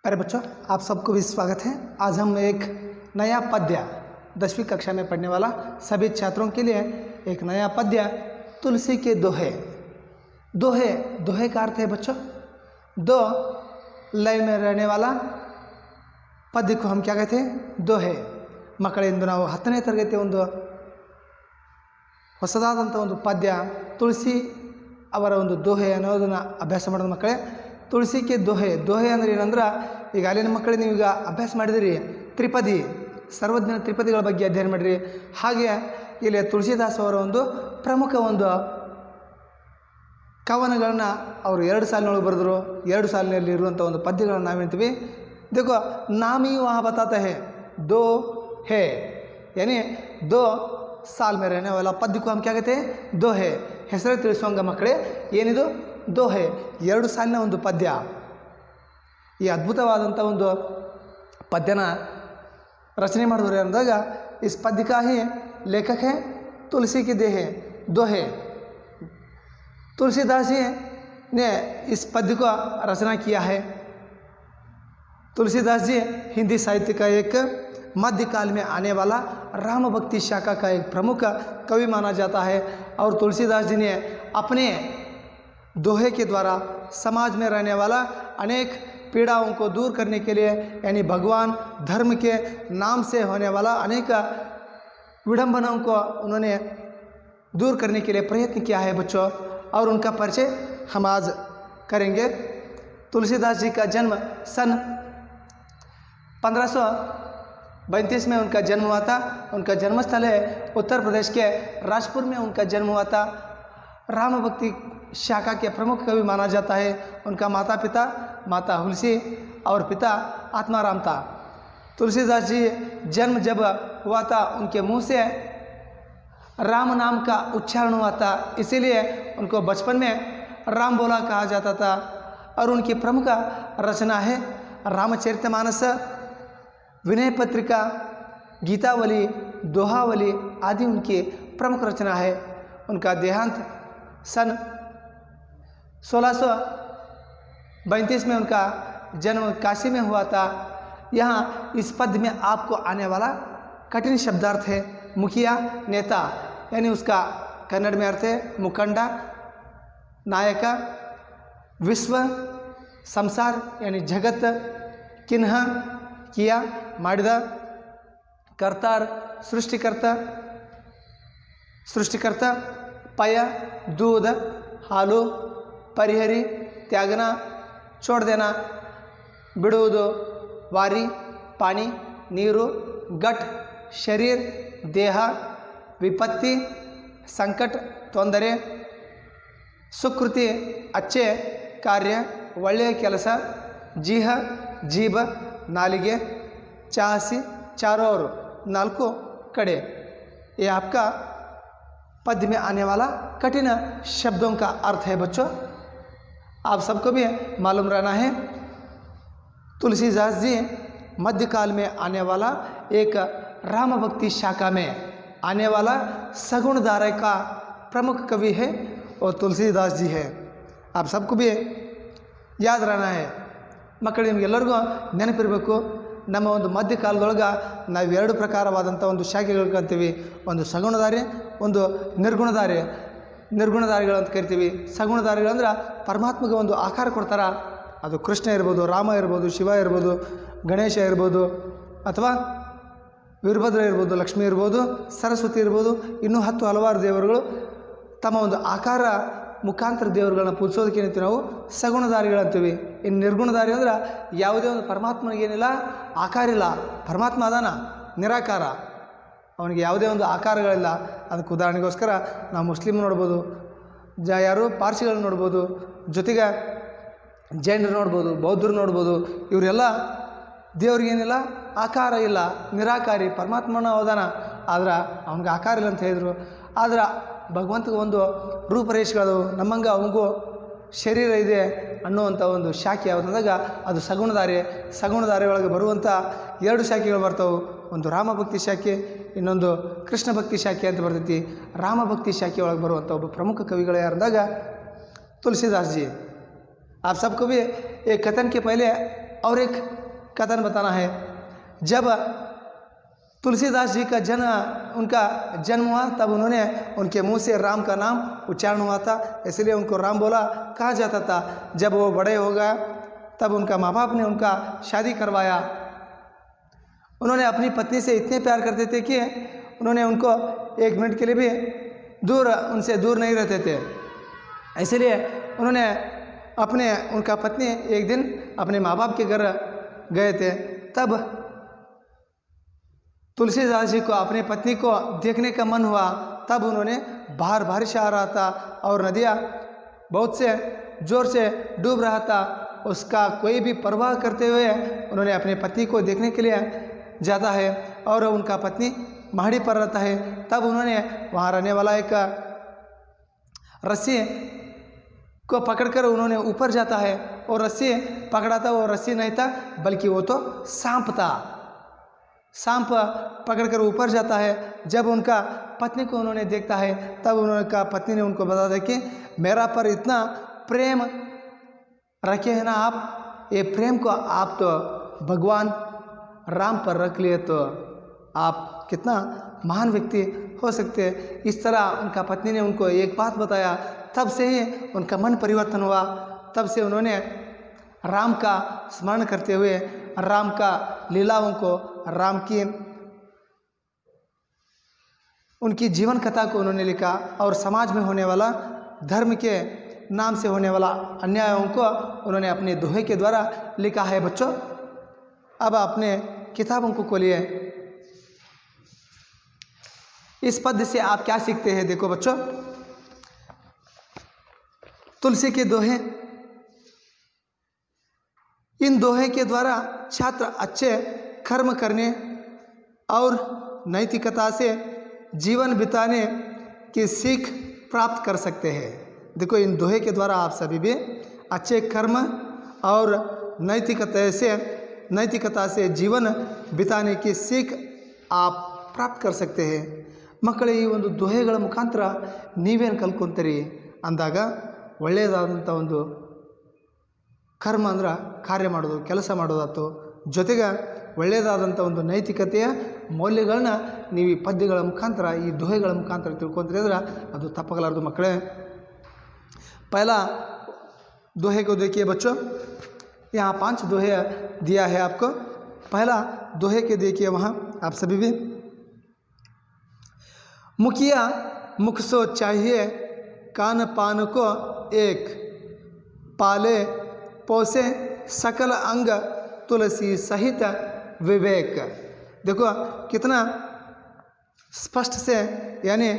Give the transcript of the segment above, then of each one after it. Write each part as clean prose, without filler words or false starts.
अरे बच्चों, आप सबको भी स्वागत है। आज हम एक नया पद्य 10वीं कक्षा में पढ़ने वाला सभी छात्रों के लिए एक नया पद्य तुलसी के दोहे। दोहे दोहे का अर्थ है बच्चों दो लय में रहने वाला पद्य को हम क्या कहते हैं? दोहे। ಮಕ್ಕಳಿಂದ ನಾವು 10ನೇ ತರಗತಿ ಒಂದು ಹೊಸದಾದಂಥ ಒಂದು ಪದ್ಯ ತುಳಸಿ ಅವರ ಒಂದು ದೋಹೆ ಅನ್ನೋದನ್ನು ಅಭ್ಯಾಸ ಮಾಡೋದು ಮಕ್ಕಳೇ. ತುಳಸಿಗೆ ದೋಹೆ ದೋಹೆ ಅಂದರೆ ಏನಂದ್ರೆ ಈಗ ಅಲ್ಲಿನ ಮಕ್ಕಳೇ ನೀವೀಗ ಅಭ್ಯಾಸ ಮಾಡಿದಿರಿ ತ್ರಿಪದಿ ಸರ್ವಜ್ಞ ತ್ರಿಪದಿಗಳ ಬಗ್ಗೆ ಅಧ್ಯಯನ ಮಾಡಿರಿ. ಹಾಗೆ ಇಲ್ಲಿ ತುಳಸಿದಾಸ್ ಅವರ ಒಂದು ಪ್ರಮುಖ ಒಂದು ಕವನಗಳನ್ನು ಅವರು 2 ಸಾಲಿನೊಳಗೆ ಬರೆದರು. 2 ಸಾಲಿನಲ್ಲಿ ಇರುವಂಥ ಒಂದು ಪದ್ಯಗಳನ್ನು ನಾವೇಂತೀವಿ देखो नाम ही वहाँ बताता है दो है, यानी 2 साल में रहने वाला पद्य को हम क्या कहते हैं? दो है. ಹೆಸರು ತಿಳಿಸುವಂಗ ಮಕ್ಕಳೇ ಏನಿದು? ದೋಹೆ 2 ಸಾಲಿನ ಒಂದು ಪದ್ಯ. ಈ ಅದ್ಭುತವಾದಂಥ ಒಂದು ಪದ್ಯನ ರಚನೆ ಮಾಡಿದ್ರು ಅಂದಾಗ इस पद्य का ही लेखक है तुलसी के देह दोहे. तुलसीदास जी ने इस पद्य को रचना किया है. तुलसीदास जी हिंदी साहित्य का एक मध्यकाल में आने वाला राम भक्ति शाखा का एक प्रमुख कवि माना जाता है. और तुलसीदास जी ने अपने दोहे के द्वारा समाज में रहने वाला अनेक पीड़ाओं को दूर करने के लिए, यानी भगवान धर्म के नाम से होने वाला अनेक विडंबनाओं को उन्होंने दूर करने के लिए प्रयत्न किया है बच्चों. और उनका परिचय हम आज करेंगे. तुलसीदास जी का जन्म सन 1532 में उनका जन्म हुआ था. उनका जन्मस्थल है उत्तर प्रदेश के राजपुर में उनका जन्म हुआ था. राम भक्ति शाखा के प्रमुख कवि माना जाता है. उनका माता पिता माता हुलसी और पिता आत्माराम था. तुलसीदास जी जन्म जब हुआ था उनके मुंह से राम नाम का उच्चारण हुआ था, इसीलिए उनको बचपन में राम बोला कहा जाता था. और उनकी प्रमुख रचना है रामचरितमानस, विनय पत्रिका, गीतावली, दोहावली आदि उनकी प्रमुख रचना है. उनका देहांत सन 1632 में उनका जन्म काशी में हुआ था. यहाँ इस पद्य में आपको आने वाला कठिन शब्दार्थ है मुखिया नेता, यानी उसका कन्नड़ में अर्थ है मुखंड नायक, विश्व संसार यानी जगत, किन्ह किया ಮಾಡಿದ, कर्तार सृष्टिकर्ता सृष्टिकर्ता, पय दूध हालू, परिहरी त्यागना छोड़ देना, बिड़ुವುದು वारी पानी नीरू, घट शरीर देह, विपत्ति संकट ತೊಂದರೆ, सुकृति अच्छे कार्य ಒಳ್ಳೆಯ ಕೆಲಸ, जीह जीभ नालिगे, चाहसी चारों ओर 4 कड़े. ये आपका पद्य में आने वाला कठिन शब्दों का अर्थ है बच्चों. आप सबको भी मालूम रहना है तुलसीदास जी मध्यकाल में आने वाला एक राम भक्ति शाखा में आने वाला सगुण धारा का प्रमुख कवि है और तुलसीदास जी है. आप सबको भी याद रहना है ಮಕ್ಕಳು. ನಿಮಗೆಲ್ಲರಿಗೂ ನೆನಪಿರಬೇಕು, ನಮ್ಮ ಒಂದು ಮಧ್ಯಕಾಲದೊಳಗೆ ನಾವು 2 ಪ್ರಕಾರವಾದಂಥ ಒಂದು ಶಾಖೆಗಳು ಕರಿತೀವಿ. ಒಂದು ಸಗುಣಧಾರೆ, ಒಂದು ನಿರ್ಗುಣಧಾರೆ. ನಿರ್ಗುಣಧಾರಿಗಳು ಅಂತ ಕರಿತೀವಿ. ಸಗುಣಧಾರಿಗಳು ಅಂದ್ರೆ ಪರಮಾತ್ಮಗೆ ಒಂದು ಆಕಾರ ಕೊಡ್ತಾರ. ಅದು ಕೃಷ್ಣ ಇರ್ಬೋದು, ರಾಮ ಇರ್ಬೋದು, ಶಿವ ಇರ್ಬೋದು, ಗಣೇಶ ಇರ್ಬೋದು, ಅಥವಾ ವೀರಭದ್ರ ಇರ್ಬೋದು, ಲಕ್ಷ್ಮಿ ಇರ್ಬೋದು, ಸರಸ್ವತಿ ಇರ್ಬೋದು, ಇನ್ನೂ 10 ಹಲವಾರು ದೇವರುಗಳು ತಮ್ಮ ಒಂದು ಆಕಾರ ಮುಖಾಂತರ ದೇವರುಗಳನ್ನ ಪೂಜಿಸೋದಕ್ಕೆ ಏನಂತೀವಿ ನಾವು? ಸಗುಣಧಾರಿಗಳಂತೀವಿ. ಇನ್ನು ನಿರ್ಗುಣಧಾರಿ ಅಂದ್ರೆ ಯಾವುದೇ ಒಂದು ಪರಮಾತ್ಮನಿಗೇನಿಲ್ಲ ಆಕಾರ ಇಲ್ಲ. ಪರಮಾತ್ಮ ಅದಾನ ನಿರಾಕಾರ, ಅವನಿಗೆ ಯಾವುದೇ ಒಂದು ಆಕಾರಗಳಿಲ್ಲ. ಅದಕ್ಕೆ ಉದಾಹರಣೆಗೋಸ್ಕರ ನಾವು ಮುಸ್ಲಿಮ್ ನೋಡ್ಬೋದು, ಯಾರು ಪಾರ್ಸಿಗಳು ನೋಡ್ಬೋದು, ಜೊತೆಗೆ ಜೈನರು ನೋಡ್ಬೋದು, ಬೌದ್ಧರು ನೋಡ್ಬೋದು. ಇವರೆಲ್ಲ ದೇವ್ರಿಗೇನಿಲ್ಲ ಆಕಾರ ಇಲ್ಲ, ನಿರಾಕಾರಿ. ಪರಮಾತ್ಮನ ಹೌದಾನ, ಆದ್ರೆ ಅವನಿಗೆ ಆಕಾರ ಇಲ್ಲ ಅಂತ ಹೇಳಿದರು. ಆದ್ರೆ ಭಗವಂತಗೆ ಒಂದು ರೂಪರೇಷೆಗಳು ನಮ್ಮಂಗೆ ಅವನಿಗೂ ಶರೀರ ಇದೆ ಅನ್ನುವಂಥ ಒಂದು ಶಾಖೆ ಯಾವುದಂದಾಗ ಅದು ಸಗುಣಧಾರೆ. ಸಗುಣಧಾರೆ ಒಳಗೆ ಬರುವಂಥ 2 ಶಾಖೆಗಳು ಬರ್ತವೆ. ಒಂದು ರಾಮಭಕ್ತಿ ಶಾಖೆ, ಇನ್ನೊಂದು ಕೃಷ್ಣ ಭಕ್ತಿ ಶಾಖೆ ಅಂತ ಬರ್ತೈತಿ. ರಾಮಭಕ್ತಿ ಶಾಖೆ ಒಳಗೆ ಬರುವಂಥ ಒಬ್ಬ ಪ್ರಮುಖ ಕವಿಗಳು ಯಾರಂದಾಗ ತುलसीदास जी. आप सबको भी एक कथन के पहले और एक कथन बताना है। जब तुलसीदास जी का उनका जन्म हुआ तब उन्होंने उनके मुंह से राम का नाम उच्चारण हुआ था, इसलिए उनको राम बोला कहा जाता था। जब वो बड़े हो गए तब उनका माँ बाप ने उनका शादी करवाया। उन्होंने अपनी पत्नी से इतने प्यार करते थे कि उन्होंने उनको 1 मिनट के लिए भी उनसे दूर नहीं रहते थे। इसलिए उन्होंने उनका पत्नी एक दिन अपने माँ बाप के घर गए थे। तब तुलसीदास जी को अपनी पत्नी को देखने का मन हुआ। तब उन्होंने बाहर बारिश आ रहा था और नदियाँ बहुत से ज़ोर से डूब रहा था। उसका कोई भी परवाह करते हुए उन्होंने अपनी पत्नी को देखने के लिए जाता है और उनका पत्नी पहाड़ी पर रहता है। तब उन्होंने वहाँ रहने वाला एक रस्सी को पकड़कर उन्होंने ऊपर जाता है और रस्सी पकड़ा था। वो रस्सी नहीं था बल्कि वो तो सांप था। सांप पकड़कर ऊपर जाता है। जब उनका पत्नी को उन्होंने देखता है तब उनका पत्नी ने उनको बता दिया कि मेरा पर इतना प्रेम रखे हैं ना आप, ये प्रेम को आप तो भगवान राम पर रख लिए तो आप कितना महान व्यक्ति हो सकते हैं। इस तरह उनका पत्नी ने उनको एक बात बताया। तब से ही उनका मन परिवर्तन हुआ। तब से उन्होंने राम का स्मरण करते हुए राम का लीलाओं को, राम की उनकी जीवन कथा को उन्होंने लिखा और समाज में होने वाला धर्म के नाम से होने वाला अन्यायों को उन्होंने अपने दोहे के द्वारा लिखा है। बच्चों, अब अपने किताबों को खोलिए। इस पद्य से आप क्या सीखते हैं? देखो बच्चों, तुलसी के दोहे, इन दोहे के द्वारा छात्र अच्छे कर्म करने और नैतिकता से जीवन बिताने की सीख प्राप्त कर सकते हैं। देखो, इन दोहे के द्वारा आप सभी भी अच्छे कर्म और नैतिकता से जीवन बिताने की सीख आप ಪ್ರಾಪ್ತ कर सकते हैं। ಮಕ್ಕಳೇ, ಈ ಒಂದು ದೋಹೆಗಳ ಮುಖಾಂತರ ನೀವೇನು ಕಲ್ಕೊಂತೀರಿ ಅಂದಾಗ ಒಳ್ಳೆಯದಾದಂಥ ಒಂದು ಕರ್ಮ ಅಂದ್ರೆ ಕಾರ್ಯ ಮಾಡೋದು, ಕೆಲಸ ಮಾಡೋದಾಯ್ತು, ಜೊತೆಗೆ ಒಳ್ಳೆಯದಾದಂಥ ಒಂದು ನೈತಿಕತೆಯ ಮೌಲ್ಯಗಳನ್ನ ನೀವು ಈ ಪದ್ಯಗಳ ಮುಖಾಂತರ, ಈ ದೋಹೆಗಳ ಮುಖಾಂತರ ತಿಳ್ಕೊಂತೀರಿ ಅಂದ್ರೆ ಅದು ತಪ್ಪಾಗಲಾರದು ಮಕ್ಕಳೇ। पहला दोहे को देखिए बच्चों, यहाँ 5 दोहे दिया है आपको। पहला दोहे के देखिए वहाँ आप सभी भी, मुखिया मुख सो चाहिए कान पान को एक, पाले पोसे सकल अंग तुलसी सहित विवेक। देखो कितना स्पष्ट से, यानी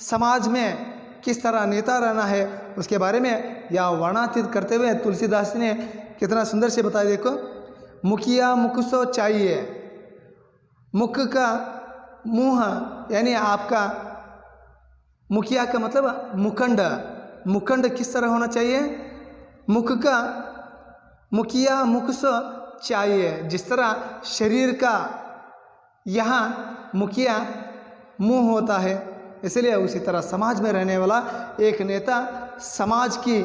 समाज में किस तरह नेता रहना है उसके बारे में या वर्णातीत करते हुए तुलसीदास ने कितना सुंदर से बताया। देखो, मुखिया मुख सो चाहिए, मुख का मुँह यानी आपका, मुखिया का मतलब मुखंड, मुखंड किस तरह होना चाहिए? मुख का, मुखिया मुख सो चाहिए, जिस तरह शरीर का यहाँ मुखिया मुँह होता है, इसलिए उसी तरह समाज में रहने वाला एक नेता समाज की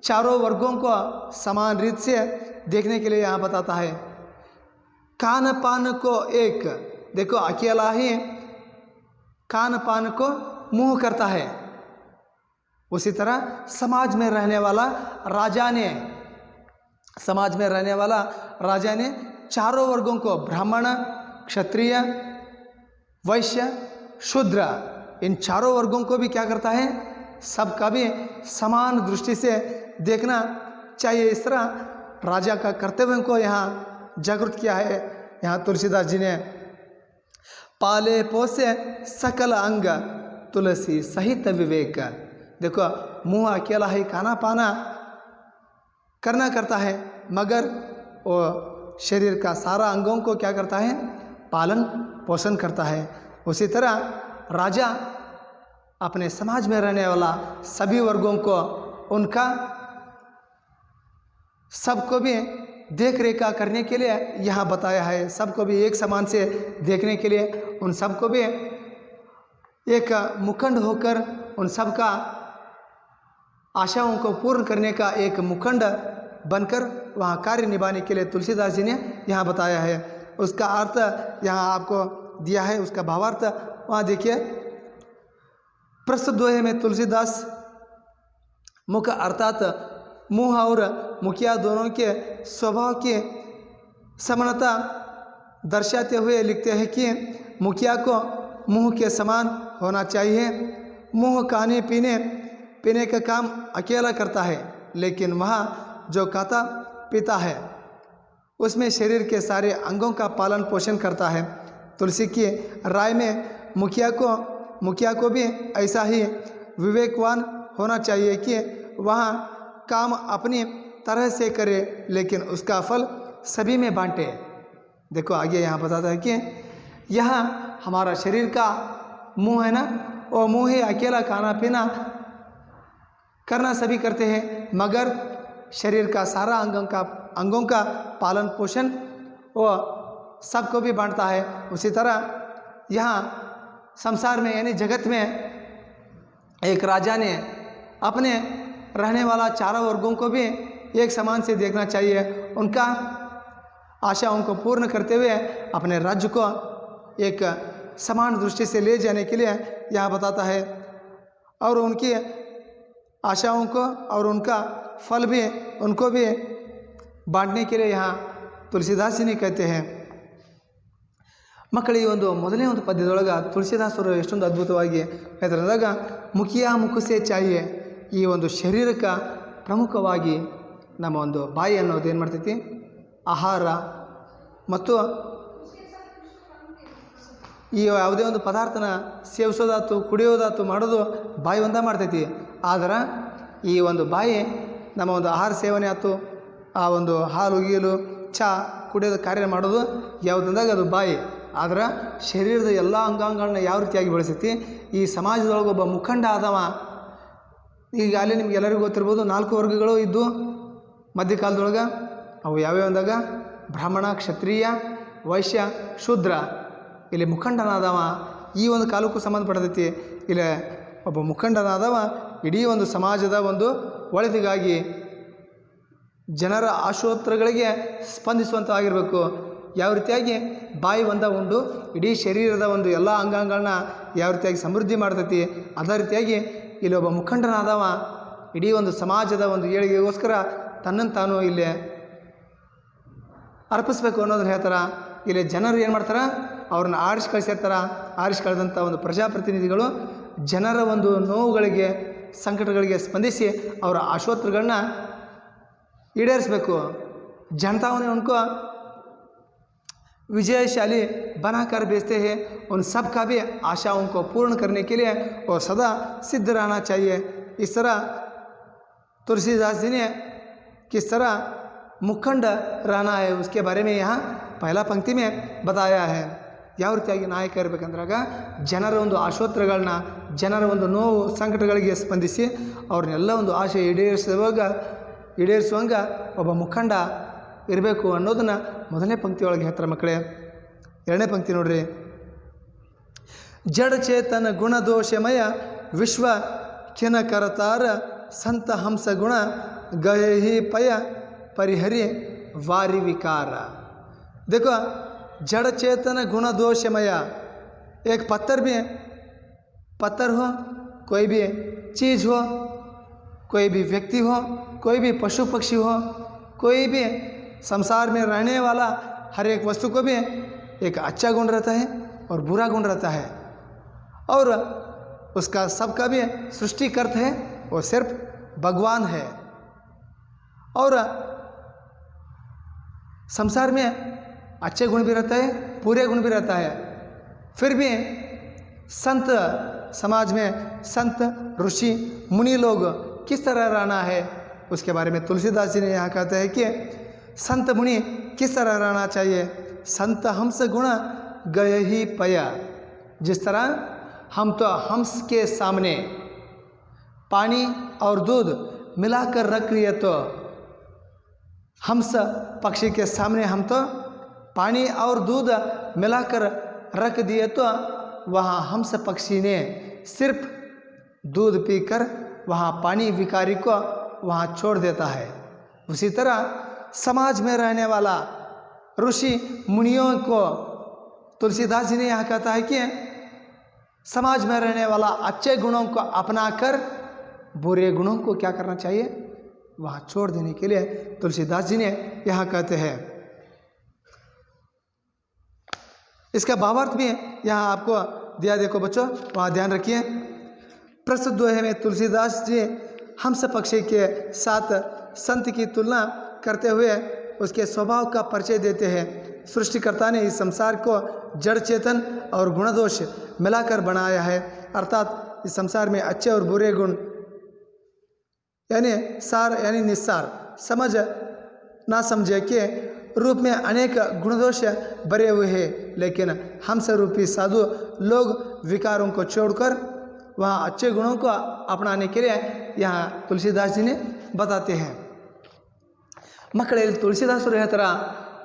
चारों वर्गों को समान रीत से देखने के लिए यहाँ बताता है। कान पान को एक, देखो अकेला ही कान पान को मुंह करता है, उसी तरह समाज में रहने वाला राजा ने चारों वर्गों को, ब्राह्मण, क्षत्रिय, वैश्य, शूद्र, इन चारों वर्गों को भी क्या करता है? सबका भी समान दृष्टि से देखना चाहिए। इस तरह राजा का कर्तव्य को यहाँ जागृत किया है। यहाँ तुलसीदास जी ने पाले पोसे सकल अंग तुलसी सहित विवेक। देखो, मुँह अकेला ही खाना पाना करना करता है, मगर वो शरीर का सारा अंगों को क्या करता है? पालन पोषण करता है। उसी तरह राजा अपने समाज में रहने वाला सभी वर्गों को, उनका सबको भी देख रेखा करने के लिए यहाँ बताया है। सबको भी एक समान से देखने के लिए, उन सबको भी एक मुखंड होकर उन सबका आशाओं को पूर्ण करने का एक मुखंड बनकर वहाँ कार्य निभाने के लिए तुलसीदास जी ने यहाँ बताया है। उसका अर्थ यहाँ आपको दिया है, उसका भावार्थ वहाँ देखिए। प्रस्तुत दोहे में तुलसीदास मुख अर्थात मुँह और मुखिया दोनों के स्वभाव की समानता दर्शाते हुए लिखते हैं कि मुखिया को मुँह के समान होना चाहिए। मुँह खाने पीने का काम अकेला करता है, लेकिन वह जो खाता पीता है उसमें शरीर के सारे अंगों का पालन पोषण करता है। तुलसी की राय में मुखिया को भी ऐसा ही विवेकवान होना चाहिए कि वह काम अपनी तरह से करे, लेकिन उसका फल सभी में बांटे। देखो आगे यहाँ बताता है कि यह हमारा शरीर का मुंह है ना, वो मुंह ही अकेला खाना पीना करना सभी करते हैं, मगर शरीर का सारा अंगों का पालन पोषण वो सबको भी बांटता है। उसी तरह यहाँ संसार में यानी जगत में एक राजा ने अपने रहने वाला चारों वर्गों को भी एक समान से देखना चाहिए। उनका आशाओं को पूर्ण करते हुए अपने राज्य को एक समान दृष्टि से ले जाने के लिए यह बताता है, और उनकी आशाओं को और उनका फल भी उनको भी बांटने के लिए यहाँ तुलसीदास जी ने कहते हैं। ಮಕ್ಕಳು, ಈ ಒಂದು ಮೊದಲನೇ ಒಂದು ಪದ್ಯದೊಳಗೆ ತುಳಸಿದಾಸರು ಎಷ್ಟೊಂದು ಅದ್ಭುತವಾಗಿ ಹೇಳ್ತಾರೆ ಅಂದಾಗ, ಮುಖಿಯ ಮುಖಸೆ ಚಾಹಿಯೆ, ಈ ಒಂದು ಶರೀರಕ್ಕೆ ಪ್ರಮುಖವಾಗಿ ನಮ್ಮ ಒಂದು ಬಾಯಿ ಅನ್ನೋದು ಏನು ಮಾಡ್ತೈತಿ, ಆಹಾರ ಮತ್ತು ಈ ಯಾವುದೇ ಒಂದು ಪದಾರ್ಥನ ಸೇವಿಸೋದಾತು ಕುಡಿಯೋದಾತು ಮಾಡೋದು ಬಾಯಿ ಒಂದ ಮಾಡ್ತೈತಿ. ಆದ್ರೆ ಈ ಒಂದು ಬಾಯಿ ನಮ್ಮ ಒಂದು ಆಹಾರ ಸೇವನೆ ಆಯ್ತು, ಆ ಒಂದು ಹಾಲು ಗೀಲು ಚಹಾ ಕುಡಿಯೋದು ಕಾರ್ಯ ಮಾಡೋದು ಯಾವುದಂದಾಗ ಅದು ಬಾಯಿ. ಆದ್ರೆ ಶರೀರದ ಎಲ್ಲ ಅಂಗಾಂಗಗಳನ್ನ ಯಾವ ರೀತಿಯಾಗಿ ಬೆಳೆಸೈತಿ, ಈ ಸಮಾಜದೊಳಗೆ ಒಬ್ಬ ಮುಖಂಡ ಆದವ. ಈಗ ಅಲ್ಲಿ ನಿಮ್ಗೆ ಎಲ್ಲರಿಗೂ ಗೊತ್ತಿರ್ಬೋದು, 4 ವರ್ಗಗಳು ಇದ್ದು ಮಧ್ಯಕಾಲದೊಳಗೆ. ಅವು ಯಾವ್ಯಾವ ಅಂದಾಗ ಬ್ರಾಹ್ಮಣ, ಕ್ಷತ್ರಿಯ, ವೈಶ್ಯ, ಶೂದ್ರ. ಇಲ್ಲಿ ಮುಖಂಡನಾದವ ಈ ಒಂದು ಕಾಲಕ್ಕೂ ಸಂಬಂಧಪಡ್ತೈತಿ. ಇಲ್ಲಿ ಒಬ್ಬ ಮುಖಂಡನಾದವ ಇಡೀ ಒಂದು ಸಮಾಜದ ಒಂದು ಒಳಿತಿಗಾಗಿ ಜನರ ಆಶೋತ್ತರಗಳಿಗೆ ಸ್ಪಂದಿಸುವಂಥವಾಗಿರಬೇಕು. ಯಾವ ರೀತಿಯಾಗಿ ಬಾಯಿ ಒಂದ ಉಂಡು ಇಡೀ ಶರೀರದ ಒಂದು ಎಲ್ಲ ಅಂಗಾಂಗಗಳನ್ನ ಯಾವ ರೀತಿಯಾಗಿ ಸಮೃದ್ಧಿ ಮಾಡ್ತೈತಿ, ಅದೇ ರೀತಿಯಾಗಿ ಇಲ್ಲಿ ಒಬ್ಬ ಮುಖಂಡನಾದವ ಇಡೀ ಒಂದು ಸಮಾಜದ ಒಂದು ಏಳಿಗೆಗೋಸ್ಕರ ತನ್ನನ್ನು ತಾನು ಇಲ್ಲಿ ಅರ್ಪಿಸ್ಬೇಕು ಅನ್ನೋದನ್ನ ಹೇಳ್ತಾರೆ. ಇಲ್ಲಿ ಜನರು ಏನು ಮಾಡ್ತಾರೆ, ಅವ್ರನ್ನ ಆರಿಸಿ ಕಳಿಸಿರ್ತಾರೆ. ಆರಿಸಿ ಕಳೆದಂಥ ಒಂದು ಪ್ರಜಾಪ್ರತಿನಿಧಿಗಳು ಜನರ ಒಂದು ನೋವುಗಳಿಗೆ ಸಂಕಟಗಳಿಗೆ ಸ್ಪಂದಿಸಿ ಅವರ ಆಶೋತ್ತರಗಳನ್ನ ಈಡೇರಿಸಬೇಕು. जनताओं ने उनको विजयशाली बनाकर भेजते हैं। उन सब का भी आशाओं को पूर्ण करने के लिए और सदा सिद्ध रहना चाहिए। इस तरह तुलसीदास जी ने किस तरह मुखंड रहना है उसके बारे में यहाँ पहला पंक्ति में बताया है. ಯಾವ ರೀತಿಯಾಗಿ ನಾಯಕ ಇರಬೇಕಂದ್ರಾಗ ಜನರ ಒಂದು ಆಶೋತ್ತರಗಳನ್ನ, ಜನರ ಒಂದು ನೋವು ಸಂಕಟಗಳಿಗೆ ಸ್ಪಂದಿಸಿ ಅವ್ರನ್ನೆಲ್ಲ ಒಂದು ಆಶೆ ಈಡೇರಿಸುವಂಗೆ ಒಬ್ಬ ಮುಖಂಡ ಇರಬೇಕು ಅನ್ನೋದನ್ನು ಮೊದಲನೇ ಪಂಕ್ತಿಯೊಳಗೆ ಹೇಳ್ತಾರೆ ಮಕ್ಕಳೇ. ಎರಡನೇ ಪಂಕ್ತಿ ನೋಡ್ರಿ. ಜಡ ಚೇತನ ಗುಣದೋಷಮಯ ವಿಶ್ವ ಖಿನ ಕರತಾರ ಸಂತ ಹಂಸ ಗುಣ ಗಹಿ ಪಯ ಪರಿಹರಿ वारी विकार. देखो, जड़ चेतन गुण दोषमय, एक पत्थर हो, कोई भी चीज़ हो, कोई भी व्यक्ति हो, कोई भी पशु पक्षी हो, कोई भी संसार में रहने वाला हर एक वस्तु को भी एक अच्छा गुण रहता है और बुरा गुण रहता है, और उसका सबका भी सृष्टिकर्ता है वो सिर्फ भगवान है. और संसार में अच्छे गुण भी रहता है, बुरे गुण भी रहता है. फिर भी संत समाज में संत ऋषि मुनि लोग किस तरह रहना है उसके बारे में तुलसीदास जी ने यहाँ कहते हैं कि संत मुनि किस तरह रहना चाहिए. संत हंस गुण गए ही पया. जिस तरह हम तो हंस के सामने पानी और दूध मिलाकर रख लिए, तो हंस पक्षी के सामने हम तो पानी और दूध मिलाकर रख दिए, तो वहाँ हंस पक्षी ने सिर्फ दूध पीकर वहाँ पानी विकारी को वहाँ छोड़ देता है. उसी तरह समाज में रहने वाला ऋषि मुनियों को तुलसीदास जी ने यहाँ कहता है कि समाज में रहने वाला अच्छे गुणों को अपनाकर बुरे गुणों को क्या करना चाहिए, वहाँ छोड़ देने के लिए तुलसीदास जी ने यहाँ कहते हैं। इसका भावार्थ भी यहाँ आपको दिया, देखो बच्चों, वहाँ ध्यान रखिए। प्रस्तुत दोहे में तुलसीदास जी हंस पक्षी के साथ संत की तुलना करते हुए उसके स्वभाव का परिचय देते हैं। सृष्टिकर्ता ने इस संसार को जड़ चेतन और गुणदोष मिलाकर बनाया है, अर्थात इस संसार में अच्छे और बुरे गुण यानी सार यानी निस्सार समझ ना समझे के रूप में अनेक गुणदोष भरे हुए हैं, लेकिन हंस रूपी साधु लोग विकारों को छोड़कर वहाँ अच्छे गुणों को अपनाने के लिए यहाँ तुलसीदास जी ने बताते हैं। ಮಕ್ಕಳೇ, ತುಳಸಿದಾಸರು ಹೇಳ್ತಾರ,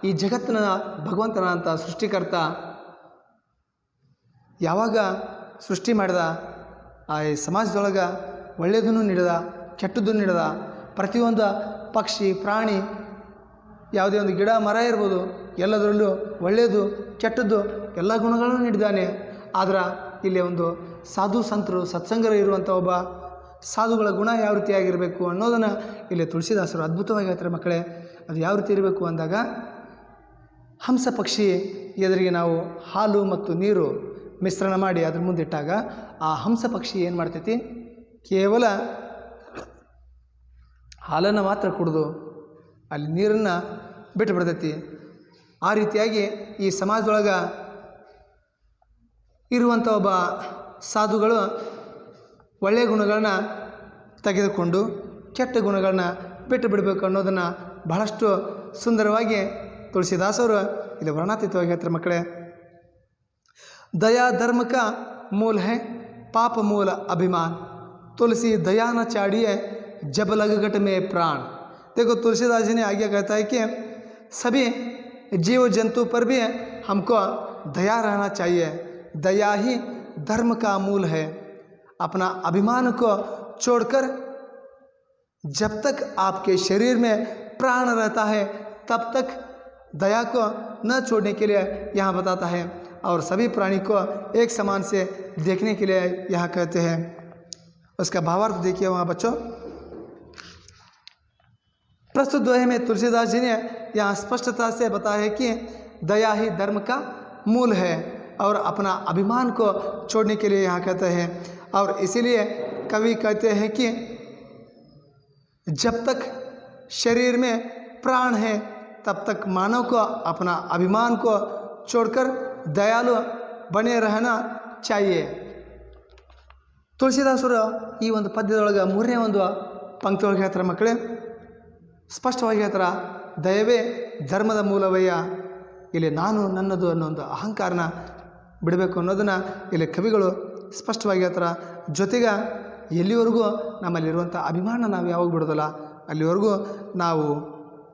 ಈ ಜಗತ್ತನ್ನ ಭಗವಂತನ ಅಂತ ಸೃಷ್ಟಿಕರ್ತ ಯಾವಾಗ ಸೃಷ್ಟಿ ಮಾಡಿದ, ಆ ಸಮಾಜದೊಳಗೆ ಒಳ್ಳೆಯದನ್ನು ನೀಡಿದ, ಕೆಟ್ಟದ್ದನ್ನು ನೀಡಿದ. ಪ್ರತಿಯೊಂದು ಪಕ್ಷಿ ಪ್ರಾಣಿ ಯಾವುದೇ ಒಂದು ಗಿಡ ಮರ ಇರ್ಬೋದು, ಎಲ್ಲದರಲ್ಲೂ ಒಳ್ಳೆಯದು ಕೆಟ್ಟದ್ದು ಎಲ್ಲ ಗುಣಗಳನ್ನು ನೀಡಿದ್ದಾನೆ. ಆದ್ರೆ ಇಲ್ಲಿ ಒಂದು ಸಾಧು ಸಂತರು ಸತ್ಸಂಗರು ಇರುವಂಥ ಒಬ್ಬ ಸಾಧುಗಳ ಗುಣ ಯಾವ ರೀತಿಯಾಗಿರಬೇಕು ಅನ್ನೋದನ್ನು ಇಲ್ಲಿ ತುಳಸಿದಾಸರು ಅದ್ಭುತವಾಗಿ ಹೇಳ್ತಾರೆ. ಮಕ್ಕಳೇ, ಅದು ಯಾವ ರೀತಿ ಇರಬೇಕು ಅಂದಾಗ, ಹಂಸ ಪಕ್ಷಿ ಎದುರಿಗೆ ನಾವು ಹಾಲು ಮತ್ತು ನೀರು ಮಿಶ್ರಣ ಮಾಡಿ ಅದ್ರ ಮುಂದಿಟ್ಟಾಗ ಆ ಹಂಸ ಪಕ್ಷಿ ಏನು ಮಾಡ್ತೈತಿ, ಕೇವಲ ಹಾಲನ್ನು ಮಾತ್ರ ಕುಡಿದು ಅಲ್ಲಿ ನೀರನ್ನು ಬಿಟ್ಟು ಬಿಡ್ತೈತಿ. ಆ ರೀತಿಯಾಗಿ ಈ ಸಮಾಜದೊಳಗೆ ಇರುವಂಥ ಒಬ್ಬ ಸಾಧುಗಳು ಒಳ್ಳೆಯ ಗುಣಗಳನ್ನ ತೆಗೆದುಕೊಂಡು ಕೆಟ್ಟ ಗುಣಗಳನ್ನ ಬಿಟ್ಟು ಬಿಡಬೇಕು ಅನ್ನೋದನ್ನು ಬಹಳಷ್ಟು ಸುಂದರವಾಗಿ ತುಳಸಿದಾಸವರು ಇಲ್ಲಿ ವರ್ಣಾತೀತವಾಗಿ ಹೇಳ್ತಾರೆ. ಮಕ್ಕಳೇ, दया धर्म का मूल है, पाप मूल अभिमान, तुलसी दया न चाड़िए जब लग घट में प्राण. देखो, तुलसीदास जी ने आगे कहता है कि सभी जीव जंतु पर भी हमको दया रहना चाहिए. दया ही धर्म का मूल है. अपना अभिमान को छोड़कर जब तक आपके शरीर में प्राण रहता है तब तक दया को न छोड़ने के लिए यहाँ बताता है. और सभी प्राणी को एक समान से देखने के लिए यहाँ कहते हैं. उसका भावार्थ देखिए वहाँ बच्चों. प्रस्तुत दोहे में तुलसीदास जी ने यहाँ स्पष्टता से बताया है कि दया ही धर्म का मूल है, और अपना अभिमान को छोड़ने के लिए यहाँ कहते हैं. और इसीलिए कवि कहते हैं कि जब तक शरीर में प्राण है तब तक मानव को अपना अभिमान को छोड़कर दयालु बने रहना चाहिए. ತುಳಸಿದಾಸರು ಈ ಒಂದು ಪದ್ಯದೊಳಗೆ ಮೂರನೇ ಒಂದು ಪಂಕ್ತಿ ಒಳಗೆ ಹೇಳ್ತಾರೆ. ಮಕ್ಕಳೇ, ಸ್ಪಷ್ಟವಾಗಿ ಹೇಳ್ತಾರೆ, ದಯವೇ ಧರ್ಮದ ಮೂಲವಯ್ಯ. ಇಲ್ಲಿ ನಾನು ನನ್ನದು ಅನ್ನೋ ಒಂದು ಅಹಂಕಾರನ ಬಿಡಬೇಕು ಅನ್ನೋದನ್ನು ಇಲ್ಲಿ ಕವಿಗಳು ಸ್ಪಷ್ಟವಾಗಿ ಹೇಳ್ತಾರೆ. ಜೊತೆಗೆ ಎಲ್ಲಿವರೆಗೂ ನಮ್ಮಲ್ಲಿರುವಂಥ ಅಭಿಮಾನ ನಾವು ಯಾವಾಗ ಬಿಡೋದಲ್ಲ ಅಲ್ಲಿವರೆಗೂ ನಾವು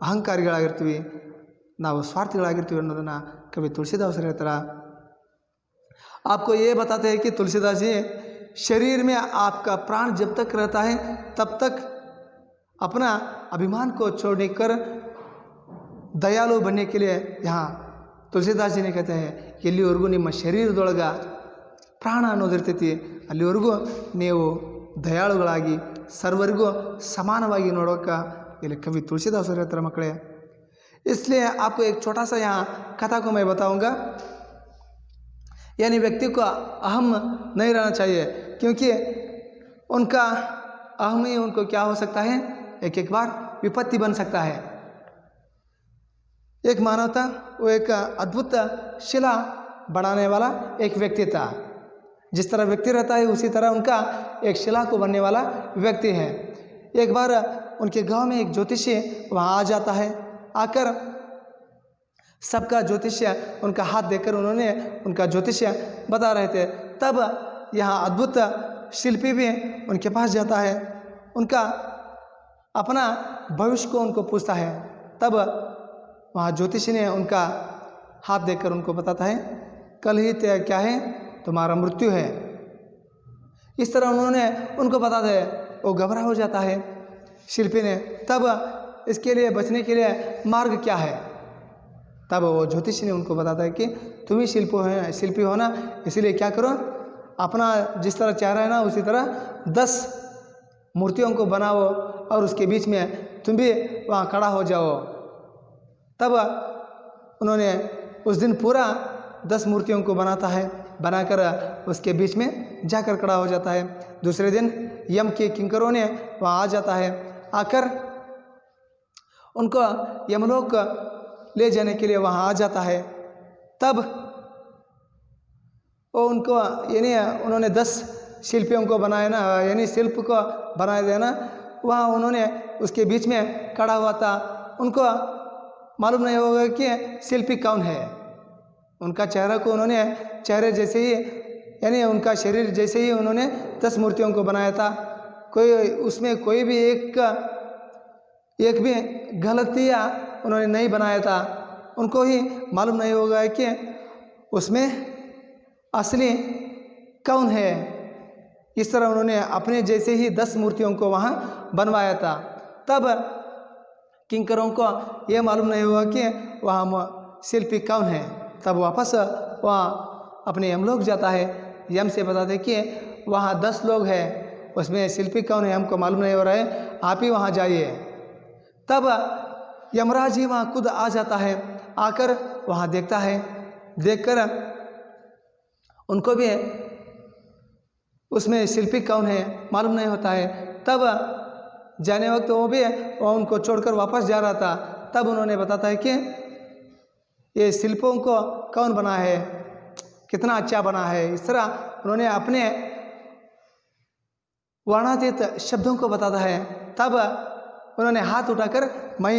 ಅಹಂಕಾರಿಗಳಾಗಿರ್ತೀವಿ, ನಾವು ಸ್ವಾರ್ಥಿಗಳಾಗಿರ್ತೀವಿ ಅನ್ನೋದನ್ನು कवि तुलसीदास रहता. आपको ये बताते हैं कि तुलसीदास जी, शरीर में आपका प्राण जब तक रहता है तब तक अपना अभिमान को छोड़ने कर दयालु बनने के लिए यहाँ तुलसीदास जी ने कहते हैं, ಎಲ್ಲಿವರೆಗೂ ನಿಮ್ಮ ಶರೀರದೊಳಗ ಪ್ರಾಣ ಅನ್ನೋದಿರ್ತೈತಿ ಅಲ್ಲಿವರೆಗೂ ನೀವು ದಯಾಳುಗಳಾಗಿ ಸರ್ವರಿಗೂ ಸಮಾನವಾಗಿ ನೋಡೋಕೆ ಇಲ್ಲಿ ಕವಿ ತುಳಸಿದಾಸರು ಹೇಳ್ತಾರೆ. ಮಕ್ಕಳೇ, इसलिए आपको एक छोटा सा यहाँ कथा को मैं बताऊंगा. यानी व्यक्ति को अहम नहीं रहना चाहिए, क्योंकि उनका अहम ही उनको क्या हो सकता है, एक एक बार विपत्ति बन सकता है. एक मानव था, वो एक अद्भुत शिला बनाने वाला एक व्यक्ति था. जिस तरह व्यक्ति रहता है उसी तरह उनका एक शिला को बनने वाला व्यक्ति है. एक बार उनके गांव में एक ज्योतिषी वहाँ आ जाता है. आकर सबका ज्योतिष्य उनका हाथ देकर उन्होंने उनका ज्योतिष्य बता रहे थे. तब यहाँ अद्भुत शिल्पी भी उनके पास जाता है, उनका अपना भविष्य को उनको पूछता है. तब वहाँ ज्योतिषी ने उनका हाथ देकर उनको बताता है, कल ही क्या है, तुम्हारा मृत्यु है. इस तरह उन्होंने उनको बताते हैं. वो घबरा हो जाता है शिल्पी ने. तब इसके लिए बचने के लिए मार्ग क्या है? तब वो ज्योतिषी ने उनको बताता है कि तुम ही शिल्पी हो ना, इसीलिए क्या करो, अपना जिस तरह चेहरा है ना उसी तरह 10 मूर्तियों को बनाओ और उसके बीच में तुम भी वहाँ खड़ा हो जाओ। तब उन्होंने उस दिन पूरा 10 मूर्तियों को बनाता है, बनाकर उसके बीच में जाकर खड़ा हो जाता है। दूसरे दिन यम के किंकरों ने वहाँ आ जाता है, आकर उनको यमलोक ले जाने के लिए वहाँ आ जाता है। तब वो उनको यानी उन्होंने 10 शिल्पियों को बनाया ना, यानी शिल्प को बनाया दिया ना, वहाँ उन्होंने उसके बीच में खड़ा हुआ था। उनको मालूम नहीं होगा कि शिल्पी कौन है। उनका चेहरा को उन्होंने चेहरे जैसे ही यानी उनका शरीर जैसे ही उन्होंने 10 मूर्तियों को बनाया था। कोई उसमें कोई भी एक भी गलतियाँ उन्होंने नहीं बनाया था। उनको ही मालूम नहीं होगा कि उसमें असली कौन है। इस तरह उन्होंने अपने जैसे ही 10 मूर्तियों को वहाँ बनवाया था। तब किंकरों को ये मालूम नहीं हुआ कि वहाँ शिल्पी कौन है। तब वापस वहाँ अपने यमलोक जाता है, यम से बताते कि वहाँ 10 लोग हैं, उसमें शिल्पी कौन है हमको मालूम नहीं हो रहा है, आप ही वहाँ जाइए। तब यमराज जी वहाँ खुद आ जाता है, आकर वहाँ देखता है, देखकर उनको भी उसमें शिल्पी कौन है मालूम नहीं होता है। तब जाने वक्त वो भी वह उनको छोड़कर वापस जा रहा था। तब उन्होंने बताता है कि ये शिल्पों को कौन बना है, कितना अच्छा बना है। इस तरह उन्होंने अपने वर्णातीत शब्दों को बताता है। तब उन्होंने हाथ उठाकर मैं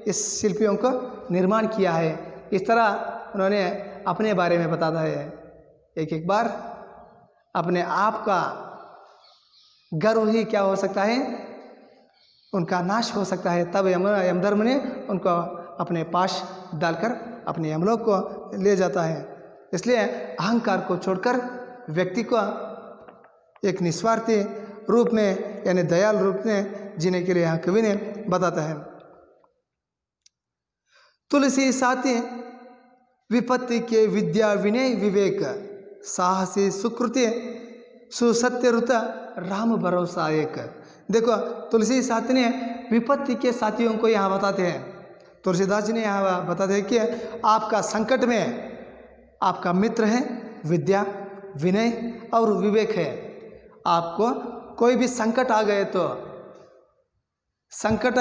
इस शिल्पियों को निर्माण किया है, इस तरह उन्होंने अपने बारे में बताता है। एक एक बार अपने आप का गर्व ही क्या हो सकता है, उनका नाश हो सकता है। तब यमधर्म ने उनको अपने पास डालकर अपने यमलोक को ले जाता है। इसलिए अहंकार को छोड़कर व्यक्ति को एक निस्वार्थी रूप में यानी दयाल रूप में जीने के लिए यहाँ कवि ने बताता है। तुलसी साथी विपत्ति के विद्या विनय विवेक, साहसी सुकृति सुसत्य रुत राम भरोसा एक। देखो तुलसी साथी ने विपत्ति के साथियों को यहाँ बताते हैं। तुलसीदास जी ने यहाँ बताते हैं कि आपका संकट में आपका मित्र है विद्या विनय और विवेक है। आपको कोई भी संकट आ गए तो संकट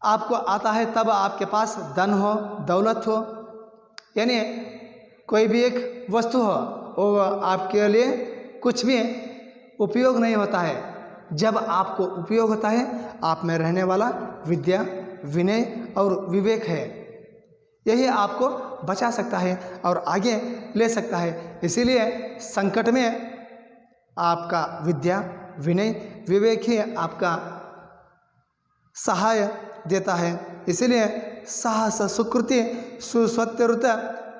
आपको आता है तब आपके पास धन हो दौलत हो यानी कोई भी एक वस्तु हो, वो आपके लिए कुछ भी उपयोग नहीं होता है। जब आपको उपयोग होता है आप में रहने वाला विद्या विनय और विवेक है, यही आपको बचा सकता है और आगे ले सकता है। इसीलिए संकट में आपका विद्या विनय विवेक ही आपका सहाय देता है। इसीलिए साहस सुकृति सुसत्यरुत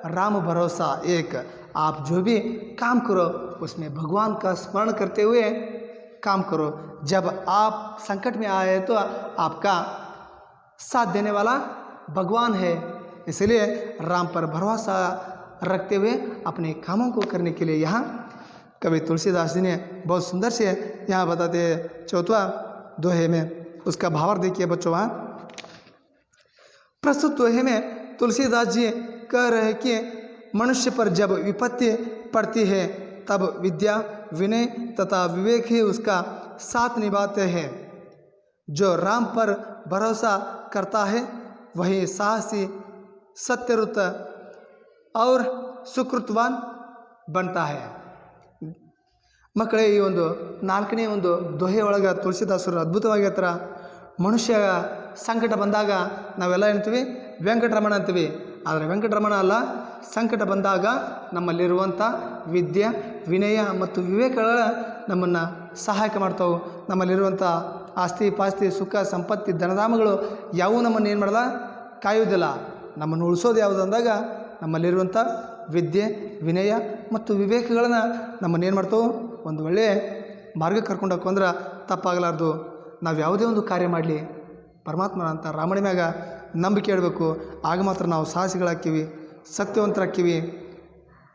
राम भरोसा एक। आप जो भी काम करो उसमें भगवान का स्मरण करते हुए काम करो। जब आप संकट में आए तो आपका साथ देने वाला भगवान है। इसलिए राम पर भरोसा रखते हुए अपने कामों को करने के लिए यहाँ कवि तुलसीदास जी ने बहुत सुंदर से यहाँ बताते हैं। 4वां दोहे में उसका भावार्थ देखिए बच्चों। वहाँ प्रस्तुत दोहे में तुलसीदास जी कह रहे हैं कि मनुष्य पर जब विपत्ति पड़ती है तब विद्या विनय तथा विवेक ही उसका साथ निभाते हैं। जो राम पर भरोसा करता है वही साहसी सत्यरुत और सुकृतवान बनता है। ಮಕ್ಕಳೇ, ಈ ಒಂದು 4ನೇ ಒಂದು ದೋಹೆ ಒಳಗೆ ತುಳಸಿದಾಸರು ಅದ್ಭುತವಾಗಿ ಹೇಳ್ತಾರೆ. ಮನುಷ್ಯ ಸಂಕಟ ಬಂದಾಗ ನಾವೆಲ್ಲ ಏನಂತೀವಿ ವೆಂಕಟರಮಣ ಅಂತೀವಿ. ಆದರೆ ವೆಂಕಟರಮಣ ಅಲ್ಲ, ಸಂಕಟ ಬಂದಾಗ ನಮ್ಮಲ್ಲಿರುವಂಥ ವಿದ್ಯೆ ವಿನಯ ಮತ್ತು ವಿವೇಕಗಳ ನಮ್ಮನ್ನು ಸಹಾಯಕ ಮಾಡ್ತಾವೆ. ನಮ್ಮಲ್ಲಿರುವಂಥ ಆಸ್ತಿ ಪಾಸ್ತಿ ಸುಖ ಸಂಪತ್ತಿ ಧನಧಾಮಗಳು ಯಾವುವು ನಮ್ಮನ್ನು ಏನು ಮಾಡಲ್ಲ, ಕಾಯುವುದಿಲ್ಲ. ನಮ್ಮನ್ನು ಉಳಿಸೋದು ಯಾವುದು ಅಂದಾಗ ನಮ್ಮಲ್ಲಿರುವಂಥ ವಿದ್ಯೆ ವಿನಯ ಮತ್ತು ವಿವೇಕಗಳನ್ನು ನಮ್ಮನ್ನು ಏನು ಮಾಡ್ತಾವೆ, ಒಂದು ಒಳ್ಳೆಯ ಮಾರ್ಗಕ್ಕೆ ಕರ್ಕೊಂಡು ಹೋಗ್ಕೊಂಡ್ರೆ ತಪ್ಪಾಗಲಾರ್ದು. ನಾವು ಯಾವುದೇ ಒಂದು ಕಾರ್ಯ ಮಾಡಲಿ ಪರಮಾತ್ಮನ ಅಂತ ರಾಮನ ಮ್ಯಾಗ ನಂಬಿಕೆ ಇಡಬೇಕು. ಆಗ ಮಾತ್ರ ನಾವು ಸಾಹಸಿಗಳಾಕ್ತೀವಿ, ಸತ್ಯವಂತರಾಕ್ತೀವಿ,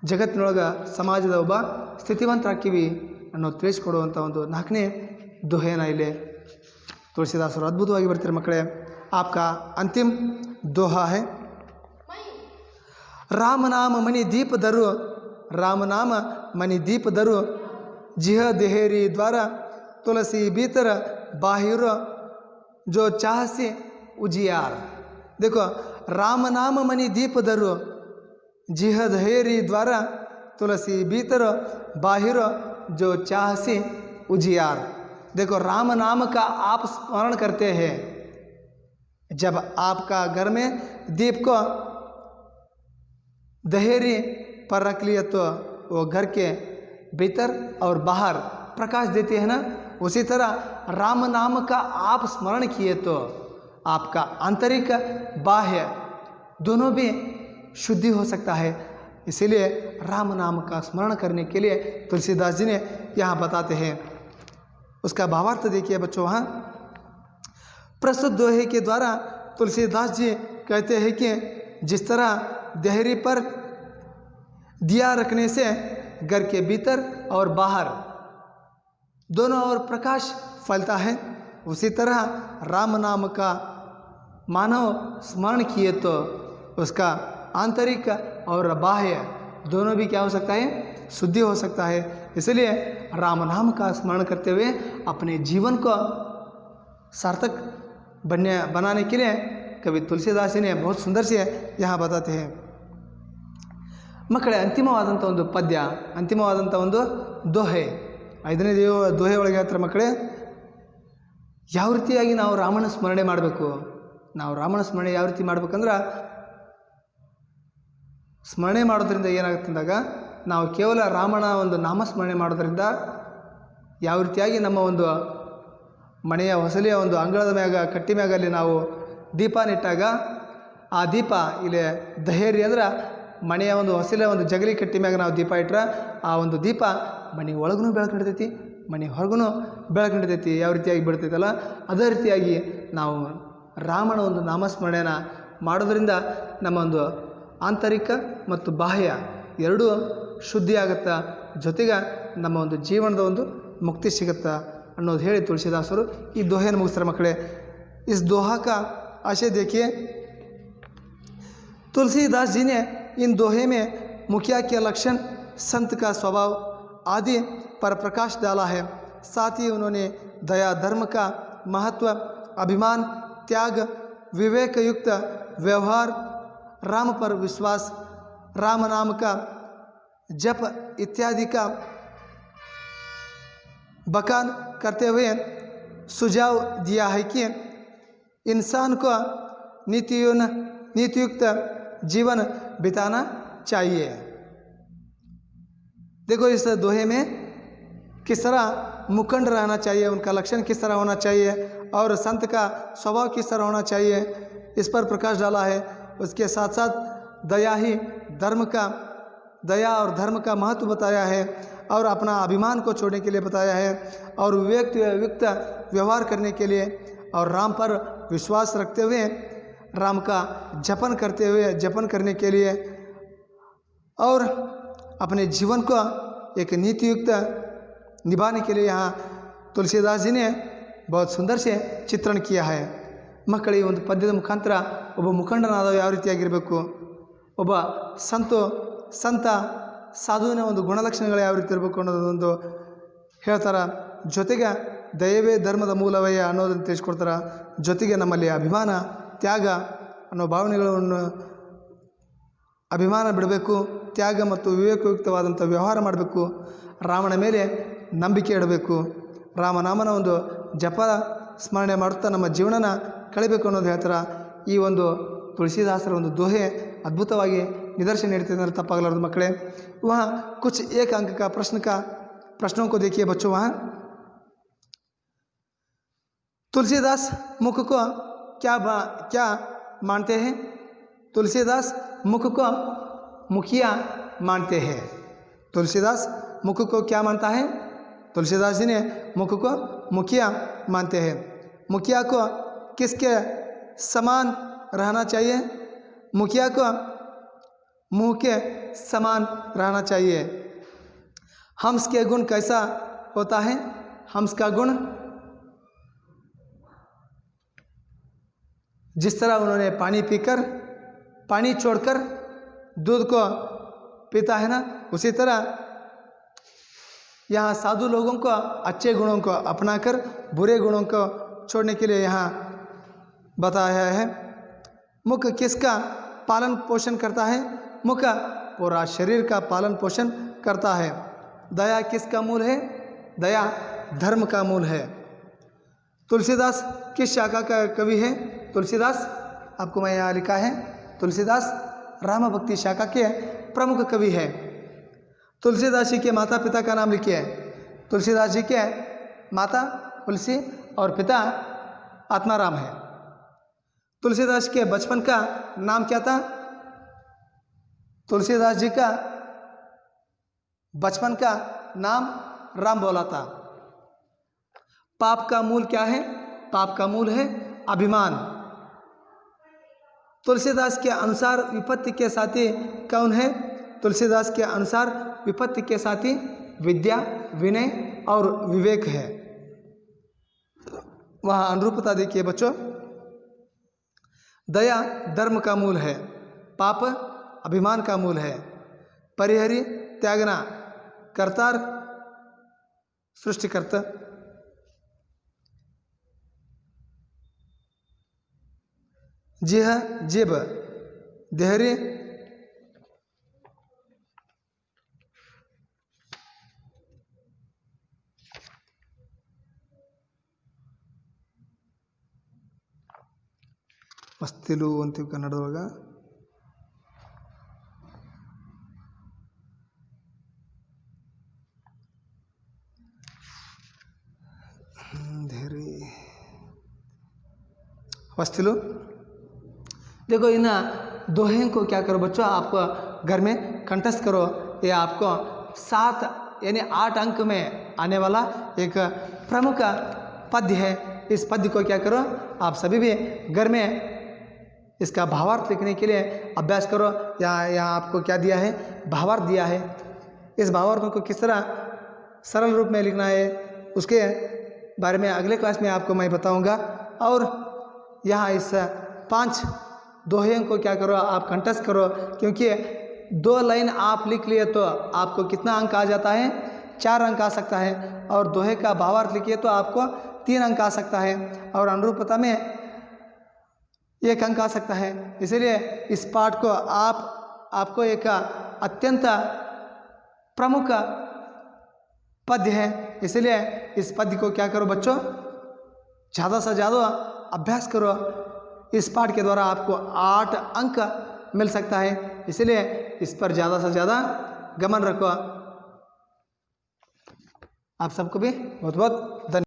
ಜಗತ್ತಿನೊಳಗೆ ಸಮಾಜದ ಒಬ್ಬ ಸ್ಥಿತಿವಂತರಾಕ್ತೀವಿ ಅನ್ನೋದು ತಿಳಿಸ್ಕೊಡುವಂಥ ಒಂದು 4ನೇ ದೋಹೆನ ಇಲ್ಲಿ ತುಳसीदासರು ಅದ್ಭುತವಾಗಿ ಬರ್ತಾರೆ ಮಕ್ಕಳೇ. आपका अंतिम दोहा है, राम नाम मणि दीप धरो, राम नाम मणि दीप धरो, जिह देहरी द्वारा तुलसी भीतर बाहिर जो चाह से उजियार. देखो, राम नाम मणि दीप धरो, जिह देहरी द्वारा तुलसी भीतर बाहिर जो चाह से उजियार. देखो, राम नाम का आप स्मरण करते हैं, जब आपका घर में दीप को दहेरी पर रख लिया तो वो घर के भीतर और बाहर प्रकाश देते हैं ना. उसी तरह राम नाम का आप स्मरण किए तो आपका आंतरिक बाह्य दोनों भी शुद्धि हो सकता है. इसीलिए राम नाम का स्मरण करने के लिए तुलसीदास जी ने यहाँ बताते हैं. उसका भावार्थ देखिए बच्चों. वहाँ प्रस्तुत दोहे के द्वारा तुलसीदास जी कहते हैं कि जिस तरह देहरी पर दिया रखने से घर के भीतर और बाहर दोनों ओर प्रकाश फैलता है, उसी तरह राम नाम का मानव स्मरण किए तो उसका आंतरिक और बाह्य दोनों भी क्या हो सकता है, शुद्धि हो सकता है. इसलिए राम नाम का स्मरण करते हुए अपने जीवन को सार्थक बनाने के लिए कवि तुलसीदास जी ने बहुत सुंदर से यहाँ बताते हैं. ಮಕ್ಕಳೇ, ಅಂತಿಮವಾದಂಥ ಒಂದು ಪದ್ಯ, ಅಂತಿಮವಾದಂಥ ಒಂದು ದೋಹೆ, 5ನೇ ದೋಹೆ ಒಳಗೆ ಹೇಳ್ತಾರೆ ಮಕ್ಕಳೇ, ಯಾವ ರೀತಿಯಾಗಿ ನಾವು ರಾಮನ ಸ್ಮರಣೆ ಮಾಡಬೇಕು. ನಾವು ರಾಮನ ಸ್ಮರಣೆ ಯಾವ ರೀತಿ ಮಾಡ್ಬೇಕಂದ್ರೆ, ಸ್ಮರಣೆ ಮಾಡೋದ್ರಿಂದ ಏನಾಗುತ್ತೆ ಅಂದಾಗ, ನಾವು ಕೇವಲ ರಾಮನ ಒಂದು ನಾಮಸ್ಮರಣೆ ಮಾಡೋದ್ರಿಂದ ಯಾವ ರೀತಿಯಾಗಿ ನಮ್ಮ ಒಂದು ಮನೆಯ ಹೊಸಲಿಯ ಒಂದು ಅಂಗಳದ ಮ್ಯಾಗ ಕಟ್ಟಿ ಮ್ಯಾಗಲ್ಲಿ ನಾವು ದೀಪ ನೆಟ್ಟಾಗ ಆ ದೀಪ ಇಲ್ಲಿ ದಹೇರಿ ಅಂದ್ರೆ ಮನೆಯ ಒಂದು ಹೊಸಲಿಯ ಒಂದು ಜಗಲಿ ಕಟ್ಟಿ ಮ್ಯಾಗ ನಾವು ದೀಪ ಇಟ್ಟರೆ ಆ ಒಂದು ದೀಪ ಮನೆ ಒಳಗೂ ಬೆಳಕು ನೀಡ್ತೈತಿ, ಮನೆ ಹೊರಗೂ ಬೆಳಕು ನೀಡ್ತೈತಿ. ಯಾವ ರೀತಿಯಾಗಿ ಬಿಡ್ತೈತಲ್ಲ ಅದೇ ರೀತಿಯಾಗಿ ನಾವು ರಾಮನ ಒಂದು ನಾಮಸ್ಮರಣೆನ ಮಾಡೋದ್ರಿಂದ ನಮ್ಮ ಒಂದು ಆಂತರಿಕ ಮತ್ತು ಬಾಹ್ಯ ಎರಡೂ ಶುದ್ಧಿ ಆಗುತ್ತಾ, ಜೊತೆಗೆ ನಮ್ಮ ಒಂದು ಜೀವನದ ಒಂದು ಮುಕ್ತಿ ಸಿಗುತ್ತಾ ಅನ್ನೋದು ಹೇಳಿ ತುಳसीदासರು ಈ दोहेಯನ್ನು ಮುಗಿಸ್ತಾರೆ ಮಕ್ಕಳೇ. इस दोहा का आशय देखिए, तुलसीदास जी ने इन दोहे में मुखिया के लक्षण, संत का स्वभाव आदि पर प्रकाश डाला है. साथ ही उन्होंने दया, धर्म का महत्व, अभिमान, त्याग, विवेक युक्त व्यवहार, राम पर विश्वास, राम नाम का जप इत्यादि का बखान करते हुए सुझाव दिया है कि इंसान को नीतियुक्त जीवन बिताना चाहिए. देखो, इस दोहे में किस तरह मुखंड रहना चाहिए, उनका लक्षण किस तरह होना चाहिए और संत का स्वभाव किस तरह होना चाहिए, इस पर प्रकाश डाला है. उसके साथ साथ दया और धर्म का महत्व बताया है और अपना अभिमान को छोड़ने के लिए बताया है और विवेक युक्त व्यवहार करने के लिए और राम पर विश्वास रखते हुए राम का जपन करने के लिए और अपने जीवन को एक नीतियुक्त निभाने के लिए यहाँ तुलसीदास जी ने बहुत सुंदर से चित्रण किया है. ಮಕ್ಕಳಿಗೆ ಒಂದು ಪದ್ಯದ ಮುಖಾಂತರ ಒಬ್ಬ ಮುಖಂಡನಾದ ಯಾವ ರೀತಿಯಾಗಿರಬೇಕು, ಒಬ್ಬ ಸಂತ ಸಾಧುವಿನ ಒಂದು ಗುಣಲಕ್ಷಣಗಳು ಯಾವ ರೀತಿ ಇರಬೇಕು ಅನ್ನೋದೊಂದು ಹೇಳ್ತಾರೆ. ಜೊತೆಗೆ ದಯವೇ ಧರ್ಮದ ಮೂಲವೇ ಅನ್ನೋದನ್ನು ತಿಳಿಸ್ಕೊಡ್ತಾರೆ. ಜೊತೆಗೆ ನಮ್ಮಲ್ಲಿ ಅಭಿಮಾನ, ತ್ಯಾಗ ಅನ್ನೋ ಭಾವನೆಗಳನ್ನು ಅಭಿಮಾನ ಬಿಡಬೇಕು, ತ್ಯಾಗ ಮತ್ತು ವಿವೇಕಯುಕ್ತವಾದಂಥ ವ್ಯವಹಾರ ಮಾಡಬೇಕು, ರಾಮನ ಮೇಲೆ ನಂಬಿಕೆ ಇಡಬೇಕು, ರಾಮನಾಮನ ಒಂದು ಜಪ ಸ್ಮರಣೆ ಮಾಡುತ್ತಾ ನಮ್ಮ ಜೀವನನ ಕಳಿಬೇಕು ಅನ್ನೋದು ಹೇಳ್ತಾರೆ. ಈ ಒಂದು तुलसीदासर ಒಂದು दोहे अद्भुतವಾಗಿ निदर्शन ನೀಡ್ತಿದೆ ಅಂದರೆ ತಪ್ಪಾಗಲಾರದು ಮಕ್ಕಳೇ. वहाँ कुछ एक अंक का प्रश्नों को देखिए बच्चों. वहाँ तुलसीदास मुख को क्या मानते हैं? तुलसीदास मुख को मुखिया मानते हैं. तुलसीदास मुख को क्या मानता है? तुलसीदास जी ने मुख को मुखिया मानते हैं. मुखिया को किसके समान रहना चाहिए? मुखिया को मुंह के समान रहना चाहिए। हंस के गुण कैसा होता है? हंस का गुण जिस तरह उन्होंने पानी छोड़कर दूध को पीता है ना, उसी तरह यहाँ साधु लोगों को अच्छे गुणों को अपनाकर बुरे गुणों को छोड़ने के लिए यहाँ बताया है। मुख किसका पालन पोषण करता है? मुख पूरा शरीर का पालन पोषण करता है। दया किसका मूल है? दया धर्म का मूल है। तुलसीदास किस शाखा का कवि है? तुलसीदास, आपको मैं यहाँ लिखा है, तुलसीदास राम भक्ति शाखा के प्रमुख कवि है। तुलसीदास जी के माता पिता का नाम लिखिए। तुलसीदास जी के माता तुलसी और पिता आत्माराम है। तुलसीदास के बचपन का नाम क्या था? तुलसीदास जी का बचपन का नाम राम बोला था। पाप का मूल क्या है? पाप का मूल है अभिमान। तुलसीदास के अनुसार विपत्ति के साथी कौन है? तुलसीदास के अनुसार विपत्ति के साथी विद्या, विनय और विवेक है। वहाँ अनुरूपता देखिए बच्चों। दया धर्म का मूल है, पाप अभिमान का मूल है, परिहरि त्यागना कर्तार सृष्टिकर्ता। जिह जिब देहरी ಮಸ್ತಿಲು ಅಂತೀವಿ ಕನ್ನಡದೊಳಗೆ. वस्तिलु। देखो इन दोहे को क्या करो बच्चों, आप घर में कंठस्थ करो। ये आपको 7 यानी 8 अंक में आने वाला एक प्रमुख पद्य है। इस पद्य को क्या करो, आप सभी भी घर में इसका भावार्थ लिखने के लिए अभ्यास करो। यहाँ आपको क्या दिया है? भावार्थ दिया है। इस भावार्थ को किस तरह सरल रूप में लिखना है उसके बारे में अगले क्लास में आपको मैं बताऊंगा। और यहाँ इस 5 दोहे को क्या करो, आप कंठस्थ करो, क्योंकि 2 लाइन आप लिख लिए तो आपको कितना अंक आ जाता है? 4 अंक आ सकता है। और दोहे का भावार्थ लिखिए तो आपको 3 अंक आ सकता है। और अनुरूपता में 1 अंक आ सकता है। इसलिए इस पाठ को आपको एक अत्यंत प्रमुख पद्य है। इसलिए इस पद्य को क्या करो बच्चों, ज़्यादा से ज़्यादा अभ्यास करो। इस पाठ के द्वारा आपको 8 अंक मिल सकता है। इसलिए इस पर ज़्यादा से ज़्यादा गमन रखो। आप सबको भी बहुत बहुत धन्यवाद।